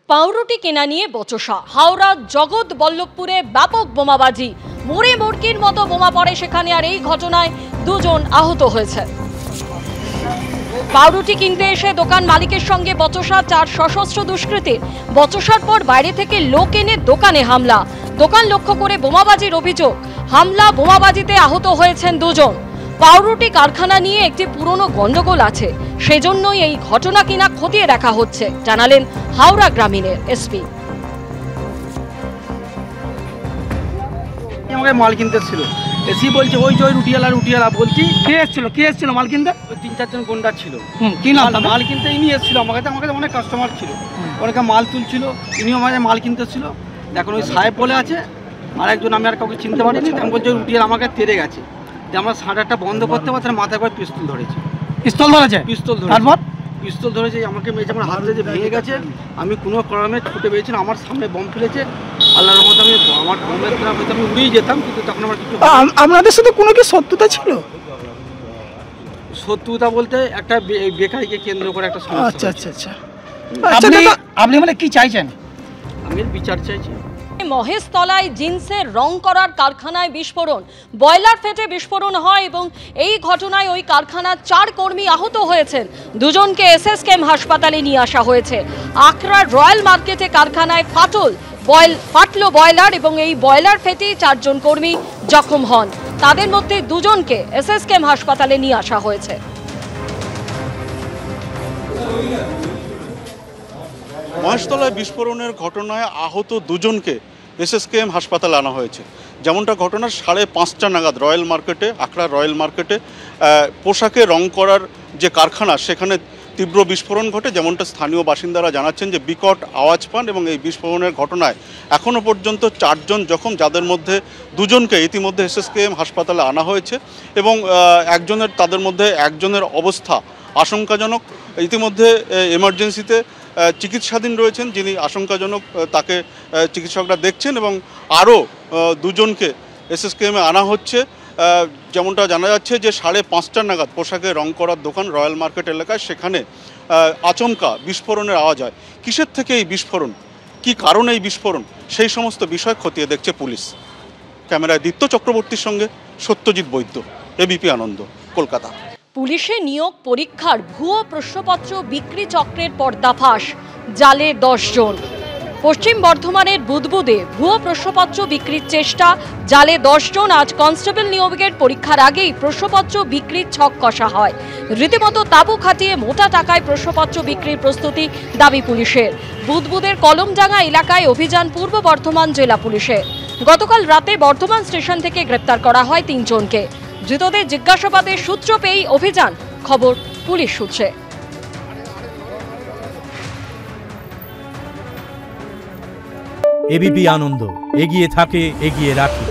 পাউরুটি কেনা নিয়ে বচসা। হাওড়া জগৎবল্লভপুরে ব্যাপক বোমাবাজি, মুড়ে মুড়কির মতো বোমা পড়ে সেখানে, আর এই ঘটনায় দুজন আহত হয়েছে। পাউরুটি কিনতে এসে দোকান মালিকের সঙ্গে বচসা চার সশস্ত্র দুষ্কৃতীর। বচসার পর বাইরে থেকে লোক এনে দোকানে হামলা, দোকান লক্ষ্য করে বোমাবাজির অভিযোগ। হামলা বোমাবাজিতে আহত হয়েছেন দুজন। পাউরুটি কারখানা নিয়ে একটি পুরনো গন্ডগোল আছে, সেজন্যই এই ঘটনা কিনা খতিয়ে দেখা হচ্ছে, জানালেন হাওড়া গ্রামীণের এসপি। আমাকে মাল কিনতে ছিল, এসি বলছে ওই যে রুটিওয়ালা বলছি। কে এসেছিল মাল কিনতে? ওই 3-4 জন গুন্ডা ছিল। কি নাম? মাল কিনতে ইনি এসেছিল, আমার কাছে অনেক কাস্টমার ছিল, অনেকে মাল তুলছিল, ইনিও আমাদের মাল কিনতে ছিল। এখন ওই সাহেব বলে আছে, আর একজন আমি আর কাউকে চিনতে পারিনি। তখন বলছে রুটিওয়ালা আমাকে তেড়ে গেছে, যে আমরা শাটারটা বন্ধ করতে পারছি না, মাথায় একবার পিস্তল ধরেছে। তারপর পিস্তল ধরেছে, আমাকে মেয়েছে, আমার হাত যে ভেঙে গেছে। আমি কোনো কারণে ছুটে পেয়েছি না, আমার সামনে বম ফেলেছে। আল্লাহর রহমতে আমার বমের দ্বারা হয়তো আমি উড়েই যেতাম, কিন্তু তখন আমার কিছু। আপনাদের সাথে কোনো কি শত্রুতা ছিল? শত্রুতা বলতে একটা বেকারিকে কেন্দ্র করে একটা সমস্যা। আচ্ছা। আপনি মানে কি চাইছেন? আমি বিচার চাইছি। মহেশতলায় জিন্সের রং করার কারখানায় বিস্ফোরণ, বয়লার ফেটে বিস্ফোরণ হয় এবং এই ঘটনায় ওই কারখানার 4 কর্মী আহত হয়েছেন। দুজনকে এসএসকেএম হাসপাতালে নিয়ে আসা হয়েছে। আখড়ার রয়্যাল মার্কেটে কারখানায় ফাটল বয়লার এবং এই বয়লার ফেটে 4 জন কর্মী জখম হন। তাদের মধ্যে দুজনকে এসএসকেএম হাসপাতালে নিয়ে আসা হয়েছে। মহেশতলায় বিস্ফোরণের ঘটনায় আহত দুজনকে এসএসকেএম হাসপাতালে আনা হয়েছে। যেমনটা ঘটনা 5:30 নাগাদ রয়্যাল মার্কেটে, আখড়া রয়্যাল মার্কেটে পোশাকে রং করার যে কারখানা, সেখানে তীব্র বিস্ফোরণ ঘটে। যেমনটা স্থানীয় বাসিন্দারা জানাচ্ছেন যে বিকট আওয়াজ পান এবং এই বিস্ফোরণের ঘটনায় এখনও পর্যন্ত 4 জন জখম, যাদের মধ্যে দুজনকে ইতিমধ্যে এসএসকেএম হাসপাতালে আনা হয়েছে এবং তাদের মধ্যে একজনের অবস্থা আশঙ্কাজনক। ইতিমধ্যে এমার্জেন্সিতে চিকিৎসাধীন রয়েছেন, যিনি আশঙ্কাজনক, তাকে চিকিৎসকরা দেখছেন এবং আরও দুজনকে এসএসকেএমে আনা হচ্ছে। যেমনটা জানা যাচ্ছে যে 5:30 নাগাদ পোশাকে রং করার দোকান রয়্যাল মার্কেট এলাকায়, সেখানে আচমকা বিস্ফোরণের আওয়াজ হয়। কিসের থেকে এই বিস্ফোরণ, কী কারণে এই বিস্ফোরণ, সেই সমস্ত বিষয় খতিয়ে দেখছে পুলিশ। ক্যামেরায় দীপ্ত চক্রবর্তীর সঙ্গে সত্যজিৎ বৈদ্য, এবিপি আনন্দ, কলকাতা। পুলিশে নিয়োগ পরীক্ষার ভুয়ো প্রশ্নপত্র বিক্রি চক্রের পর্দাফাঁস, জালে 10 জন। পশ্চিম বর্ধমানের বুদবুদে ভুয়ো প্রশ্নপত্র বিক্রির চেষ্টা, জালে 10 জন। আজ কনস্টেবল নিয়োগের পরীক্ষার আগেই প্রশ্নপত্র বিক্রির ছক কষা হয়। রীতিমতো তাঁবু খাটিয়ে মোটা টাকায় প্রশ্নপত্র বিক্রির প্রস্তুতি দাবি পুলিশের। বুদবুদের কলমডাঙ্গা এলাকায় অভিযান পূর্ব বর্ধমান জেলা পুলিশের। গতকাল রাতে বর্ধমান স্টেশন থেকে গ্রেপ্তার করা হয় 3 জনকে। ধৃতদের জিজ্ঞাসাবাদের সূত্র পেয়েই অভিযান, খবর পুলিশ সূত্রে। এবিপি আনন্দ, এগিয়ে থাকে, এগিয়ে রাখে।